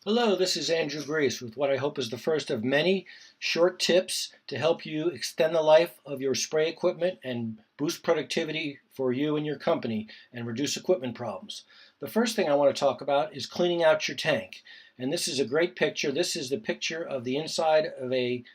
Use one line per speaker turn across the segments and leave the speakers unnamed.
Hello, this is Andrew Greess with what I hope is the first of many short tips to help you extend the life of your spray equipment and boost productivity for you and your company and reduce equipment problems. The first thing I want to talk about is cleaning out your tank. And this is a great picture. This is the picture of the inside of a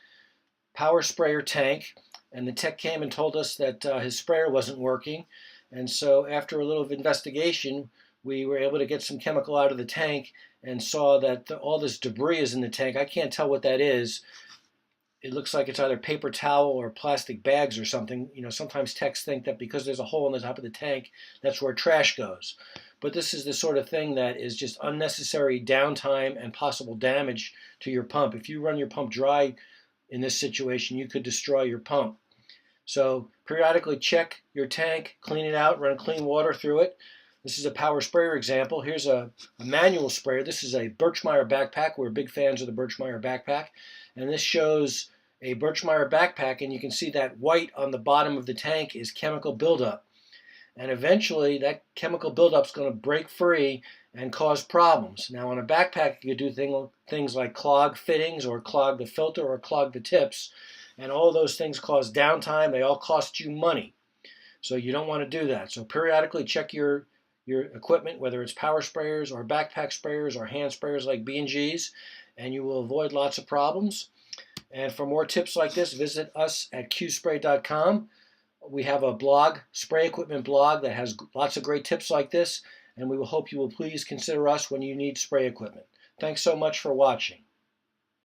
power sprayer tank. And the tech came and told us that his sprayer wasn't working. And so after a little investigation, we were able to get some chemical out of the tank and saw that all this debris is in the tank. I can't tell what that is. It looks like it's either paper towel or plastic bags or something. You know, sometimes techs think that because there's a hole in the top of the tank, that's where trash goes. But this is the sort of thing that is just unnecessary downtime and possible damage to your pump. If you run your pump dry in this situation, you could destroy your pump. So periodically check your tank, clean it out, run clean water through it. This is a power sprayer example. Here's a manual sprayer. This is a Birchmeier backpack. We're big fans of the Birchmeier backpack. And this shows a Birchmeier backpack, and you can see that white on the bottom of the tank is chemical buildup. And eventually that chemical buildup is going to break free and cause problems. Now on a backpack, you could do things like clog fittings or clog the filter or clog the tips. And all those things cause downtime. They all cost you money. So you don't want to do that. So periodically check your equipment, whether it's power sprayers or backpack sprayers or hand sprayers like B&Gs, and you will avoid lots of problems. And for more tips like this, visit us at qspray.com. We have a blog, spray equipment blog, that has lots of great tips like this, and we will hope you will please consider us when you need spray equipment. Thanks so much for watching.